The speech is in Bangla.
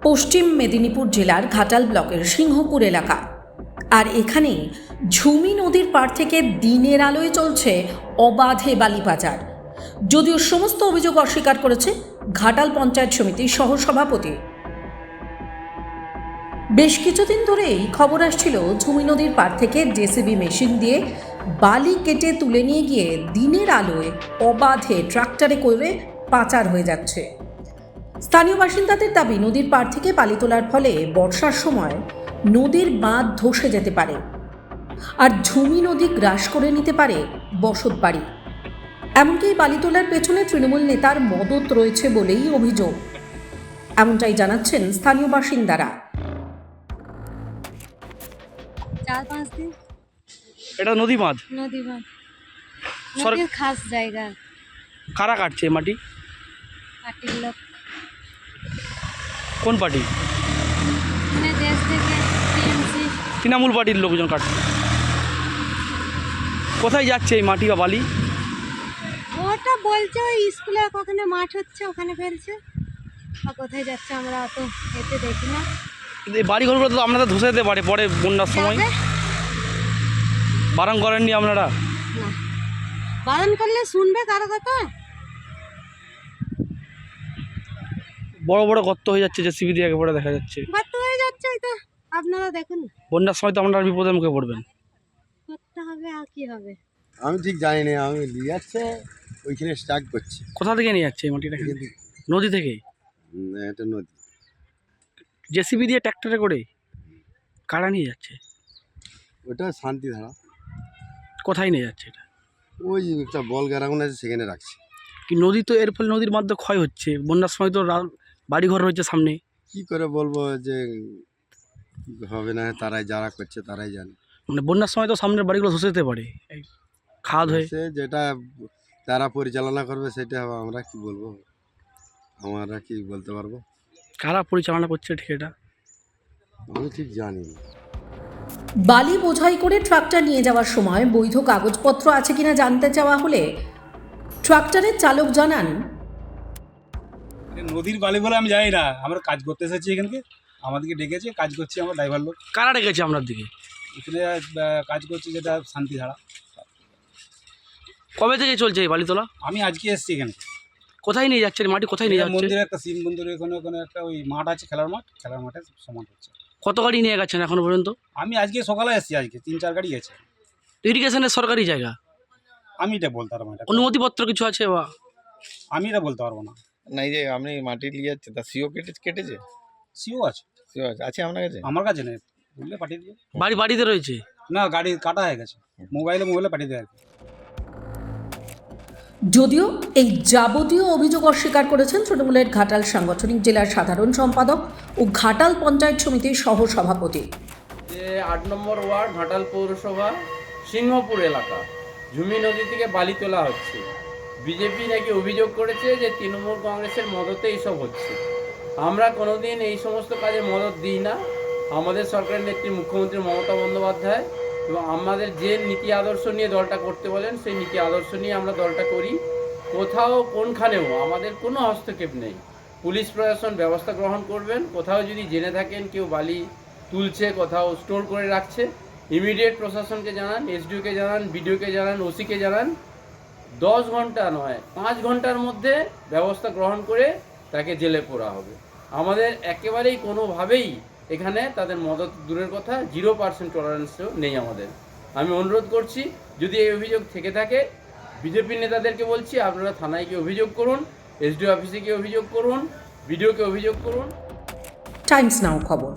পশ্চিম মেদিনীপুর জেলার ঘাটাল ব্লকের সিংহপুর এলাকা। আর এখানে ঝুমি নদীর পাড় থেকে দিনের আলোয় চলছে অবাধে বালি পাচার। যদিও সমস্ত অভিযোগ অস্বীকার করেছে ঘাটাল পঞ্চায়েত সমিতির সহসভাপতি। বেশ কিছুদিন ধরেই খবর আসছিল ঝুমি নদীর পাড় থেকে জেসিবি মেশিন দিয়ে বালি কেটে তুলে নিয়ে গিয়ে দিনের আলোয় অবাধে ট্রাক্টরে করে পাচার হয়ে যাচ্ছে। স্থানীয় বাসিন্দাদের দাবি, নদীর পাড় থেকে বালি তোলার ফলে বর্ষার সময় নদীর বাঁধ ধসে যেতে পারে, আর ঝুমি নদী গ্রাস করে নিতে পারে বসত বাড়ি। এমনকি এই বালি তোলার পেছনে তৃণমূল নেতার মদত রয়েছে বলেই অভিযোগ, এমনটাই জানাচ্ছেন স্থানীয় বাসিন্দারা। 4-5 দিন এটা নদী বাঁধ, নদীর খাস জায়গা। কারা কাটছে মাটি? পার্টির লোক, কোন পার্টি? মানে দেশ থেকে টিএমসি। তৃণমূল পার্টির লোকজন কাটছে। কোথায় যাচ্ছে এই মাটি বা বালি? ওটা বলছে ওই স্কুলে ওখানে মাঠ হচ্ছে, ওখানে ফেলছে। আর কোথায় যাচ্ছে আমরা অত এতে দেখি না। এই বাড়িঘরগুলো তো আপনাদের ধসে যেতে পারে পরে বন্যার সময়, যাবে? বারণ করেননি আপনারা? না, বারণ করলে শুনবে কারো কথা? বড় বড় গর্ত হয়ে যাচ্ছে, যে সিবি দিয়ে একেবারে দেখা যাচ্ছে। গর্ত হয়ে যাচ্ছে, এটা আপনারা দেখুন। বন্যার সময় তো আপনারা বিপদের মুখে পড়বেন। করতে হবে, আর কি হবে। আমি ঠিক জানি না, আমি নিয়ে যাচ্ছে ওইখানে স্টার্ট করছি। কোথা থেকে নিয়ে যাচ্ছে এই মাটিটা? নদী থেকে? এটা নদী। জেসিবি দিয়ে ট্র্যাক্টরে করে কারা নিয়ে যাচ্ছে? ওটা শান্তিধারা। কোথায় নিয়ে যাচ্ছে এটা? ওই একটা বল গ্রাউন্ড আছে, সেখানে রাখছি। কি নদী তো, এর ফলে নদীর মধ্যে ক্ষয় হচ্ছে, বন্যার সময় তো বাড়িঘর রয়েছে সামনে। কি করে বলবো যে হবে না, তারাই যারা করছে তারাই জানে। মানে বন্যার সময় তো সামনের বাড়িগুলো ধসে যেতে পারে, এই খাদ হয়ে। সে যেটা তারা পরিচালনা করবে সেটা হবে, আমরা কি বলবো, আমরা কি বলতে পারবো? কারা পরিচালনা করছে ঠিক এটা আমি ঠিক জানি না। বালি বোঝাই করে ট্রাক্টর নিয়ে যাওয়ার সময় বৈধ কাগজপত্র আছে কিনা জানতে চাওয়া হলে ট্রাক্টরের চালক জানান, নদীর বালি বলে আমি জানি না, আমরা কাজ করতে এসেছি এখানকে, আমাদেরকে ডেকেছে, কাজ করছি আমরা ড্রাইভার লোক। কারা ডেকেছে আপনার দিকে? এখানে কাজ করছি যেটা শান্তিধারা। কবে থেকে চলছে এই বালি তোলা? আমি আজকে এসেছি এখানে। কোথায় নিয়ে যাচ্ছে মাটি? কোথায় নিয়ে যাচ্ছে? মন্দিরে একটা শিব মন্দিরে ওখানে একটা ওই মাঠ আছে, খেলার মাঠে সমান হচ্ছে। কত গাড়ি নিয়ে গেছেন এখনো পর্যন্ত? আমি আজকে সকালে এসেছি, আজকে 3-4 গাড়ি গেছে। ইরিগেশনের সরকারি জায়গা, আমি এটা বলতে পারবো না, অনুমতিপত্র কিছু আছে বা? আমি এটা বলতে পারবো না। না, এই যে আপনি মাটি নিয়ে যাচ্ছে, তা সিও কেটেছে? সিও আছে, সিও আছে আপনার কাছে? আমার কাছে নেই, বললে পাঠিয়ে দিয়ে। বাড়িতে রয়েছে না, গাড়ি কাটা হয়ে গেছে, মোবাইলে পাঠিয়ে দেয়। যদিও এই যাবতীয় অভিযোগ অস্বীকার করেছেন তৃণমূলের ঘাটাল সাংগঠনিক জেলার সাধারণ সম্পাদক ও ঘাটাল পঞ্চায়েত সমিতির সহসভাপতি। যে 8 নম্বর ওয়ার্ড ঘাটাল পৌরসভা সিংহপুর এলাকা ঝুমি নদী থেকে বালি তোলা হচ্ছে। বিজেপি নাকি অভিযোগ করেছে যে তৃণমূল কংগ্রেসের মদতে এইসব হচ্ছে। আমরা কোনোদিন এই সমস্ত কাজে মদত দিই না। আমাদের সরকারের নেত্রী মুখ্যমন্ত্রী মমতা বন্দ্যোপাধ্যায় এবং আমাদের যে নীতি আদর্শ নিয়ে দলটা করতে বলেন, সেই নীতি আদর্শ নিয়ে আমরা দলটা করি। কোথাও কোনখানেও আমাদের কোনো হস্তক্ষেপ নেই। পুলিশ প্রশাসন ব্যবস্থা গ্রহণ করবেন। কোথাও যদি জেনে থাকেন কেউ বালি তুলছে, কোথাও স্টোর করে রাখছে, ইমিডিয়েট প্রশাসনকে জানান, এসডিওকে জানান, বিডিওকে জানান, ওসিকে জানান। 10 ঘন্টা নয়, 5 ঘন্টার মধ্যে ব্যবস্থা গ্রহণ করে তাকে জেলে পোরা হবে। আমাদের একেবারেই কোনোভাবেই এখানে তাদের মদত দূরের কথা, 0% টলারেন্সও নেই আমাদের। আমি অনুরোধ করছি, যদি এই অভিযোগ থেকে থাকে, বিজেপি নেতাদেরকে বলছি, আপনারা থানায় গিয়ে অভিযোগ করুন, এসডিও অফিসে গিয়ে অভিযোগ করুন, বিডিওকে অভিযোগ করুন। টাইমস নাও খবর।